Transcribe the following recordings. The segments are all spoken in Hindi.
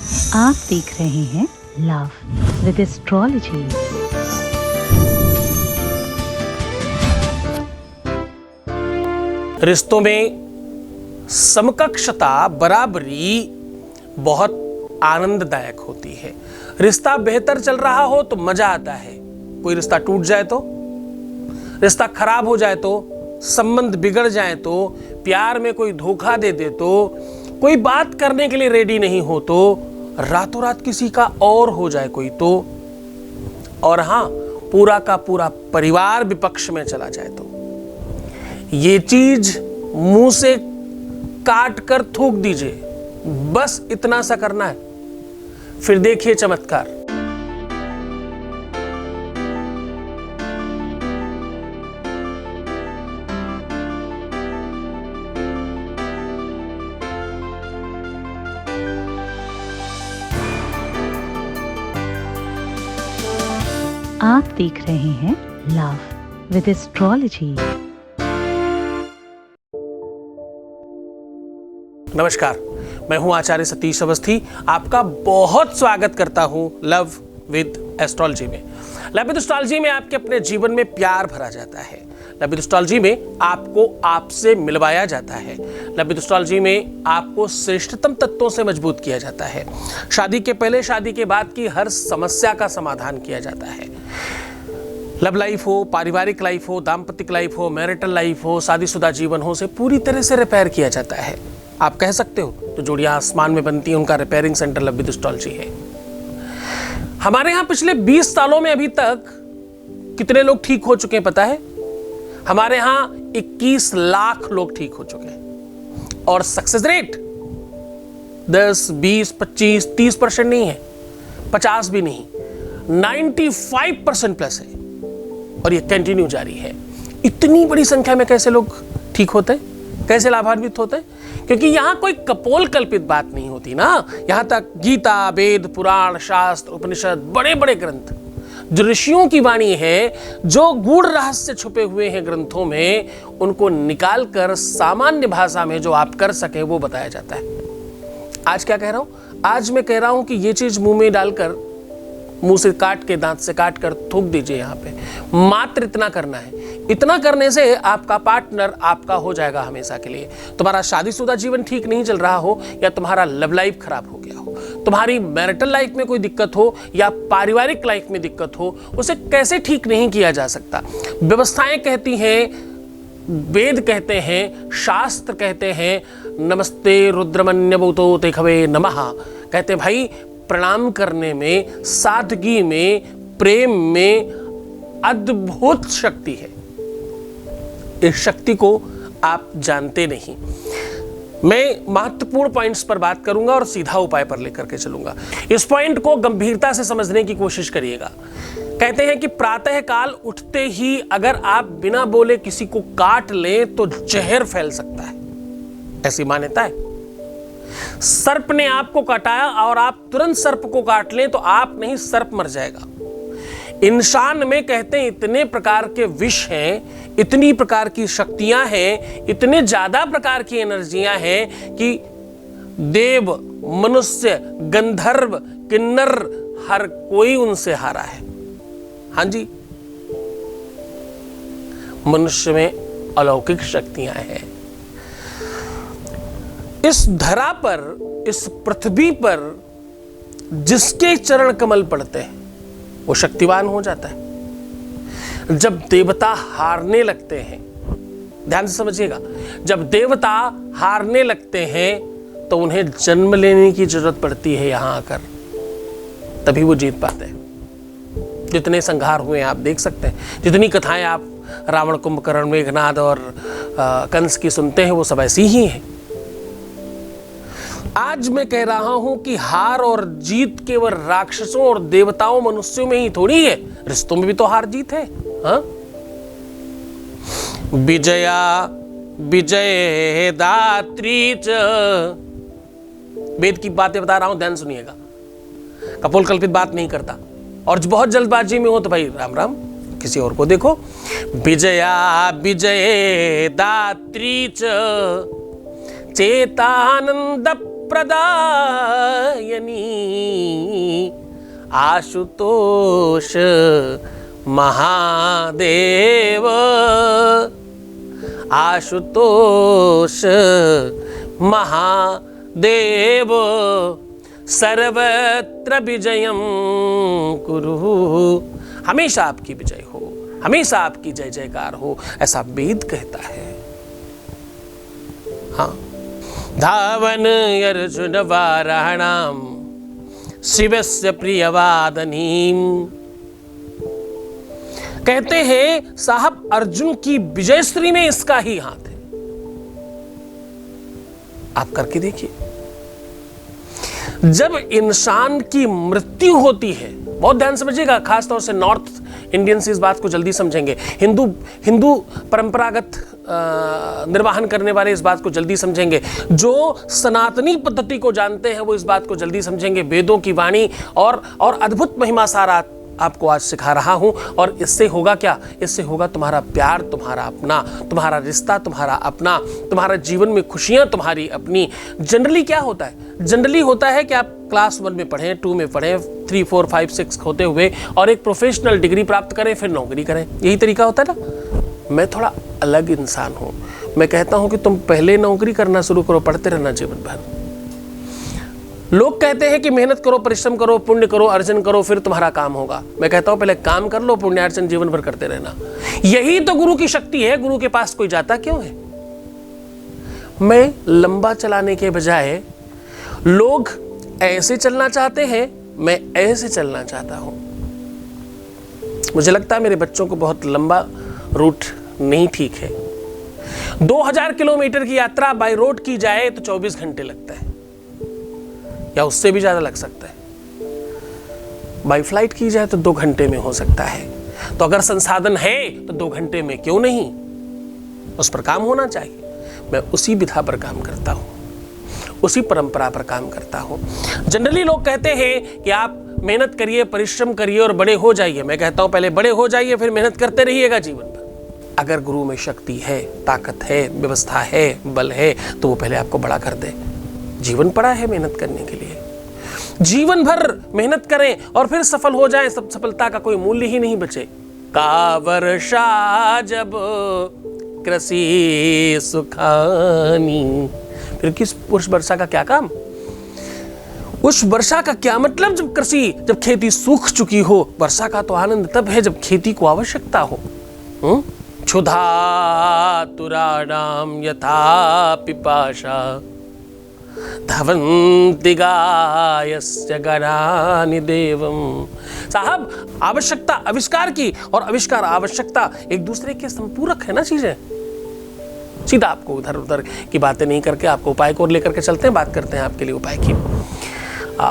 आप देख रहे हैं लव विद एस्ट्रोलॉजी। रिश्तों में समकक्षता बराबरी बहुत आनंददायक होती है। रिश्ता बेहतर चल रहा हो तो मजा आता है, कोई रिश्ता टूट जाए तो, रिश्ता खराब हो जाए तो, संबंध बिगड़ जाए तो, प्यार में कोई धोखा दे दे तो, कोई बात करने के लिए रेडी नहीं हो तो, रातों रात किसी का और हो जाए कोई तो, और हां पूरा का पूरा परिवार विपक्ष में चला जाए तो, ये चीज मुंह से काट कर थूक दीजिए, बस इतना सा करना है, फिर देखिए चमत्कार। आप देख रहे हैं लव विद एस्ट्रोलॉजी। नमस्कार, मैं हूं आचार्य सतीश अवस्थी। आपका बहुत स्वागत करता हूं लव विद एस्ट्रोलॉजी में। लव विद एस्ट्रोलॉजी में आपके अपने जीवन में प्यार भरा जाता है। लव विद एस्ट्रोलॉजी में आपको आपसे मिलवाया जाता है। लव विद एस्ट्रोलॉजी में आपको श्रेष्ठतम तत्वों से मजबूत किया जाता है। शादी के पहले, शादी के बाद की हर समस्या का समाधान किया जाता है। लव लाइफ हो, पारिवारिक लाइफ हो, दाम्पत्य लाइफ हो, मैरिटल लाइफ हो, शादीशुदा जीवन हो, से पूरी तरह से रिपेयर किया जाता है। आप कह सकते हो तो जोड़ियां आसमान में बनती हैं, उनका repairing centre love with astrology है। हमारे यहां पिछले 20 सालों में अभी तक कितने लोग ठीक हो चुके हैं पता है? हमारे यहां 21 लाख लोग ठीक हो चुके हैं, और सक्सेस रेट 10, 20, 25, 30% नहीं है, 50 भी नहीं, 95% प्लस है, और ये कंटिन्यू जारी है। इतनी बड़ी संख्या में कैसे लोग ठीक होते हैं, कैसे लाभान्वित होते हैं? क्योंकि यहां कोई कपोल कल्पित बात नहीं होती ना। यहां तक गीता, वेद, पुराण, शास्त्र, उपनिषद, बड़े बड़े ग्रंथ जो ऋषियों की वाणी है, जो गूढ़ रहस्य छुपे हुए हैं ग्रंथों में, उनको निकालकर सामान्य भाषा में जो आप कर सके वो बताया जाता है। आज क्या कह रहा हूं? आज मैं कह रहा हूं कि ये चीज मुंह में डालकर, मुंह से काट के, दांत से काट कर थूक दीजिए। यहां पे मात्र इतना करना है। इतना करने से आपका पार्टनर आपका हो जाएगा हमेशा के लिए। तुम्हारा शादीशुदा जीवन ठीक नहीं चल रहा हो, या तुम्हारा लव लाइफ खराब हो गया हो, तुम्हारी मैरिटल लाइफ में कोई दिक्कत हो, या पारिवारिक लाइफ में दिक्कत हो, उसे कैसे ठीक नहीं किया जा सकता? व्यवस्थाएं कहती हैं, वेद कहते हैं, शास्त्र कहते हैं, नमस्ते रुद्रमन्यभूतो ते खवे नमः, कहते भाई प्रणाम करने में, सादगी में, प्रेम में अद्भुत शक्ति है। इस शक्ति को आप जानते नहीं। मैं महत्वपूर्ण पॉइंट्स पर बात करूंगा और सीधा उपाय पर लेकर के चलूंगा। इस पॉइंट को गंभीरता से समझने की कोशिश करिएगा। कहते हैं कि प्रातः काल उठते ही अगर आप बिना बोले किसी को काट लें तो जहर फैल सकता है, ऐसी मान्यता है। सर्प ने आपको काटाया और आप तुरंत सर्प को काट लें तो आप नहीं, सर्प मर जाएगा। इंसान में कहते हैं इतने प्रकार के विष हैं, इतनी प्रकार की शक्तियां हैं, इतने ज्यादा प्रकार की एनर्जियां हैं कि देव, मनुष्य, गंधर्व, किन्नर, हर कोई उनसे हारा है। हां जी, मनुष्य में अलौकिक शक्तियां हैं। इस धरा पर, इस पृथ्वी पर जिसके चरण कमल पड़ते हैं वो शक्तिवान हो जाता है। जब देवता हारने लगते हैं, ध्यान से समझिएगा, जब देवता हारने लगते हैं तो उन्हें जन्म लेने की जरूरत पड़ती है यहां आकर, तभी वो जीत पाते हैं। जितने संहार हुए आप देख सकते हैं, जितनी कथाएं आप रावण, कुंभकर्ण, मेघनाद और कंस की सुनते हैं, वो सब ऐसी ही हैं। आज मैं कह रहा हूं कि हार और जीत केवल राक्षसों और देवताओं, मनुष्यों में ही थोड़ी है, रिश्तों में भी तो हार जीत है। हाँ? विजया विजय दात्री च, वेद की बातें बता रहा हूं, ध्यान सुनिएगा, कपोल कल्पित बात नहीं करता। और जो बहुत जल्दबाजी में हो तो भाई राम राम, किसी और को देखो। विजया विजय दात्री च चेतानंद प्रदायनी आशुतोष महादेव, आशुतोष महादेव, सर्वत्र विजयम कुरु। हमेशा आपकी विजय हो, हमेशा आपकी जय जयकार हो, ऐसा वेद कहता है। हाँ, धावन अर्जुन वाराणाम शिवस्य प्रियवादनीम। कहते हैं साहब अर्जुन की विजयश्री में इसका ही हाथ है। आप करके देखिए, जब इंसान की मृत्यु होती है, बहुत ध्यान समझिएगा, खासतौर से नॉर्थ इंडियंस इस बात को जल्दी समझेंगे, हिंदू परंपरागत निर्वाहन करने वाले इस बात को जल्दी समझेंगे, जो सनातनी पद्धति को जानते हैं वो इस बात को जल्दी समझेंगे। वेदों की वाणी और अद्भुत महिमा सारा आपको आज सिखा रहा हूं। और इससे होगा क्या? इससे होगा तुम्हारा प्यार तुम्हारा अपना, तुम्हारा रिश्ता तुम्हारा अपना, तुम्हारा जीवन में खुशियां तुम्हारी अपनी। जनरली क्या होता है? जनरली होता है कि आप क्लास 1 में पढ़ें, 2 में पढ़ें, 3, 4, 5, 6 होते हुए और एक प्रोफेशनल डिग्री प्राप्त करें, फिर नौकरी करें। यही तरीका होता है ना। मैं थोड़ा अलग इंसान हूं। मैं कहता हूं कि तुम पहले नौकरी करना शुरू करो, पढ़ते रहना जीवन भर। लोग कहते हैं कि मेहनत करो, परिश्रम करो, पुण्य करो, अर्जन करो, फिर तुम्हारा काम होगा। मैं कहता हूं पहले काम कर लो, पुण्यार्जन जीवन भर करते रहना। यही तो गुरु की शक्ति है। गुरु के पास कोई जाता क्यों है? मैं लंबा चलाने के बजाय, लोग ऐसे चलना चाहते हैं, मैं ऐसे चलना चाहता हूं। मुझे लगता है मेरे बच्चों को बहुत लंबा रूट नहीं ठीक है। 2000 किलोमीटर की यात्रा बाय रोड की जाए तो 24 घंटे लगता है, या उससे भी ज्यादा लग सकता है। बाय फ्लाइट की जाए तो 2 घंटे में हो सकता है। तो अगर संसाधन है तो 2 घंटे में क्यों नहीं? उस पर काम होना चाहिए। मैं उसी विधा पर काम करता हूं, उसी परंपरा पर काम करता हूं। जनरली लोग कहते हैं कि आप मेहनत करिए, परिश्रम करिए और बड़े हो जाइए। मैं कहता हूं पहले बड़े हो जाइए, फिर मेहनत करते रहिएगा जीवन भर। अगर गुरु में शक्ति है, ताकत है, व्यवस्था है, बल है, तो वो पहले आपको बड़ा कर दे। जीवन पड़ा है मेहनत करने के लिए। जीवन भर मेहनत करें और फिर सफल हो जाएं, सब सफलता का कोई मूल्य ही नहीं बचे। का वर्षा जब कृषि सुखानी, फिर किस उस वर्षा का क्या काम? उस वर्षा का क्या मतलब जब खेती सूख चुकी हो? वर्षा का तो आनंद तब है जब खेती को आवश्यकता हो। क्षुधा तुराणाम यथा पिपाशा धवन्ति गायस्य गणानि देवम। साहब, आवश्यकता आविष्कार की और आविष्कार आवश्यकता एक दूसरे के संपूरक है ना चीजें। सीधा आपको उधर उधर की बातें नहीं करके आपको उपाय को लेकर के चलते हैं, बात करते हैं आपके लिए उपाय की।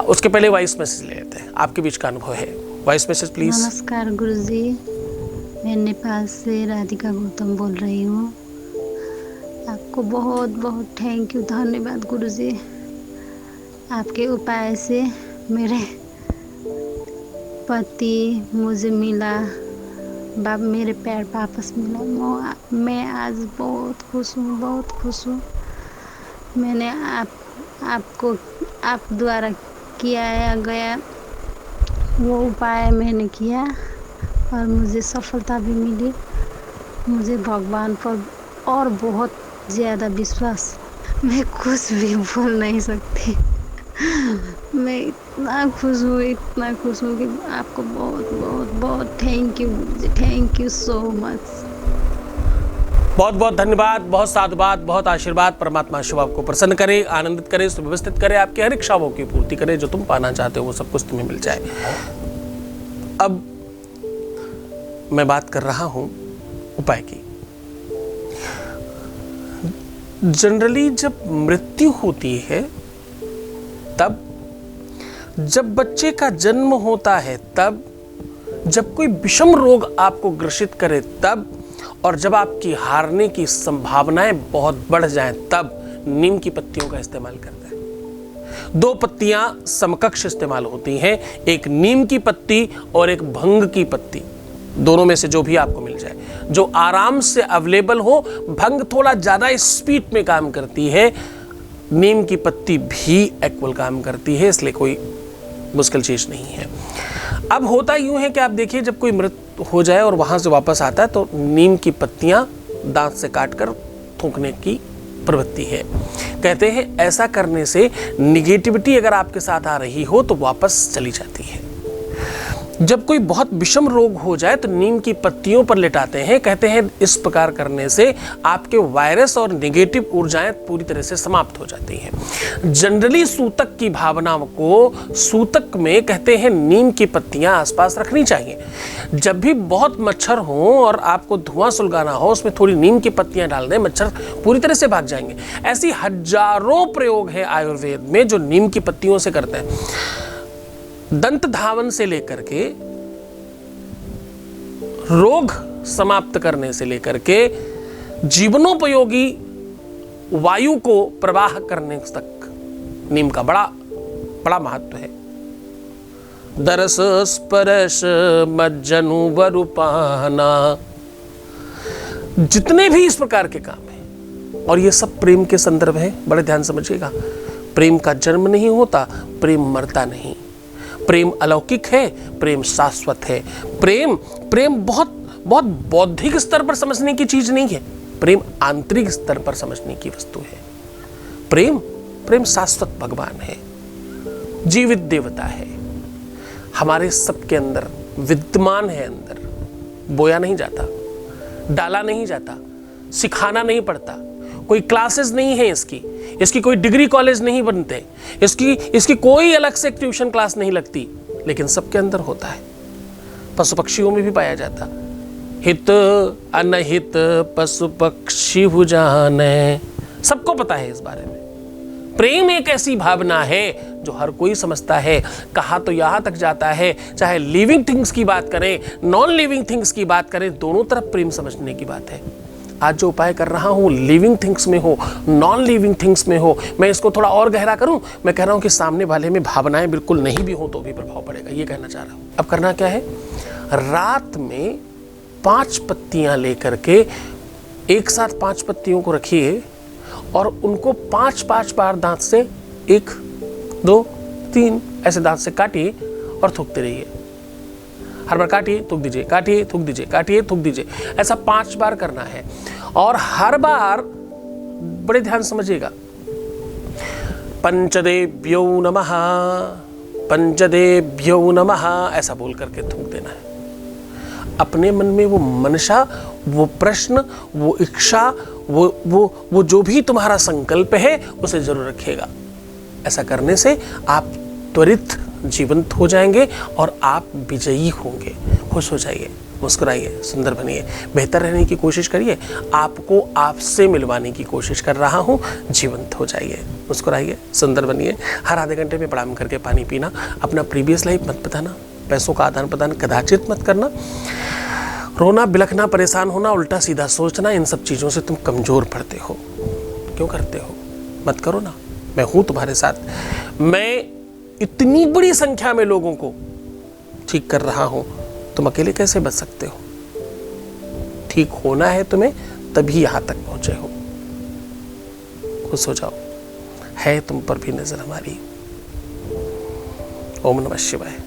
उसके पहले वॉइस मैसेज ले लेते हैं। आपके बीच का अनुभव है, वॉइस मैसेज प्लीज। नमस्कार गुरुजी, मैं नेपाल से राधिका गौतम बोल रही हूँ। आपको बहुत बहुत थैंक यू, धन्यवाद गुरुजी। आपके उपाय से मेरे पति मुझे मिला, मेरे पैर वापस मिला। मैं आज बहुत खुश हूँ, बहुत खुश हूँ। मैंने आपको आप द्वारा किया गया वो उपाय मैंने किया और मुझे सफलता भी मिली। मुझे भगवान पर और बहुत ज़्यादा विश्वास, मैं कुछ भी बोल नहीं सकती। मैं इतना खुश हूँ, इतना खुश हूँ कि आपको बहुत बहुत बहुत थैंक यू सो मच। बहुत बहुत धन्यवाद, बहुत साधुवाद, बहुत आशीर्वाद। परमात्मा शिव आपको प्रसन्न करे, आनंदित करे, सुव्यवस्थित करे, आपके हर इच्छाओं की पूर्ति करे। जो तुम पाना चाहते हो वो सब कुछ तुम्हें मिल जाए। अब मैं बात कर रहा हूं उपाय की। जनरली जब मृत्यु होती है तब, जब बच्चे का जन्म होता है तब, जब कोई विषम रोग आपको ग्रसित करे तब, और जब आपकी हारने की संभावनाएं बहुत बढ़ जाएं तब नीम की पत्तियों का इस्तेमाल करते हैं। 2 पत्तियां समकक्ष इस्तेमाल होती हैं, एक नीम की पत्ती और एक भंग की पत्ती। दोनों में से जो भी आपको मिल जाए, जो आराम से अवेलेबल हो। भंग थोड़ा ज्यादा स्पीड में काम करती है, नीम की पत्ती भी इक्वल काम करती है, इसलिए कोई मुश्किल चीज़ नहीं है। अब होता यूँ है कि आप देखिए, जब कोई मृत हो जाए और वहाँ से वापस आता है तो नीम की पत्तियाँ दांत से काटकर थूकने की प्रवृत्ति है। कहते हैं ऐसा करने से निगेटिविटी अगर आपके साथ आ रही हो तो वापस चली जाती है। जब कोई बहुत विषम रोग हो जाए तो नीम की पत्तियों पर लिटाते हैं। कहते हैं इस प्रकार करने से आपके वायरस और नेगेटिव ऊर्जाएं पूरी तरह से समाप्त हो जाती हैं। जनरली सूतक की भावना को सूतक में कहते हैं नीम की पत्तियां आसपास रखनी चाहिए। जब भी बहुत मच्छर हो और आपको धुआं सुलगाना हो, उसमें थोड़ी नीम की पत्तियां डाल दें, मच्छर पूरी तरह से भाग जाएंगे। ऐसी हजारों प्रयोग है आयुर्वेद में जो नीम की पत्तियों से करते हैं। दंत धावन से लेकर के रोग समाप्त करने से लेकर के जीवनोपयोगी वायु को प्रवाह करने तक नीम का बड़ा बड़ा महत्व है। दरस स्पर्श मज्जनु वरुपाना, जितने भी इस प्रकार के काम हैं, और ये सब प्रेम के संदर्भ है, बड़े ध्यान समझिएगा। प्रेम का जन्म नहीं होता, प्रेम मरता नहीं। प्रेम अलौकिक है, प्रेम शाश्वत है। प्रेम बहुत बहुत बौद्धिक स्तर पर समझने की चीज नहीं है, प्रेम आंतरिक स्तर पर समझने की वस्तु है। प्रेम शाश्वत भगवान है, जीवित देवता है, हमारे सबके अंदर विद्यमान है। अंदर बोया नहीं जाता, डाला नहीं जाता, सिखाना नहीं पड़ता, कोई क्लासेस नहीं है इसकी कोई डिग्री कॉलेज नहीं बनते, इसकी कोई अलग से ट्यूशन क्लास नहीं लगती, लेकिन सबके अंदर होता है। पशु पक्षियों में भी पाया जाता। हित अनहित पशु पक्षी जाने, सबको पता है इस बारे में। प्रेम एक ऐसी भावना है जो हर कोई समझता है। कहा तो यहां तक जाता है, चाहे लिविंग थिंग्स की बात करें, नॉन लिविंग थिंग्स की बात करें, दोनों तरफ प्रेम समझने की बात है। आज जो उपाय कर रहा हूं लिविंग थिंग्स में हो, नॉन लिविंग थिंग्स में हो, मैं इसको थोड़ा और गहरा करूं, मैं कह रहा हूं कि सामने वाले में भावनाएं बिल्कुल नहीं भी हो तो भी प्रभाव पड़ेगा, ये कहना चाह रहा हूं। अब करना क्या है, रात में 5 पत्तियां लेकर के एक साथ 5 पत्तियों को रखिए और उनको 5-5 बार दांत से 1, 2, 3 ऐसे दांत से काटिए और थूकते रहिए। हर बार काटिए थूक दीजिए, काटिए थूक दीजिए, काटिए थूक दीजिए, ऐसा 5 बार करना है। और हर बार बड़े ध्यान समझिएगा, पंचदेव्यो नमः, पंचदेव्यो नमः ऐसा बोल करके थूक देना है। अपने मन में वो मनसा, वो प्रश्न, वो इच्छा, वो जो भी तुम्हारा संकल्प है उसे जरूर रखिएगा। ऐसा करने से आप त्वरित जीवंत हो जाएंगे और आप विजयी होंगे। खुश हो जाइए, मुस्कुराइए, सुंदर बनिए, बेहतर रहने की कोशिश करिए। आपको आपसे मिलवाने की कोशिश कर रहा हूँ, जीवंत हो जाइए, मुस्कुराइए, सुंदर बनिए। हर आधे घंटे में प्रणाम करके पानी पीना, अपना प्रीवियस लाइफ मत बताना, पैसों का आदान प्रदान कदाचित मत करना, रोना बिलखना परेशान होना उल्टा सीधा सोचना, इन सब चीज़ों से तुम कमज़ोर पड़ते हो। क्यों करते हो? मत करो ना, मैं हूँ तुम्हारे साथ। मैं इतनी बड़ी संख्या में लोगों को ठीक कर रहा हूँ, तुम अकेले कैसे बच सकते हो? ठीक होना है तुम्हें, तभी यहाँ तक पहुँचे हो। खुश हो जाओ, है तुम पर भी नजर हमारी। ओम नमः शिवाय।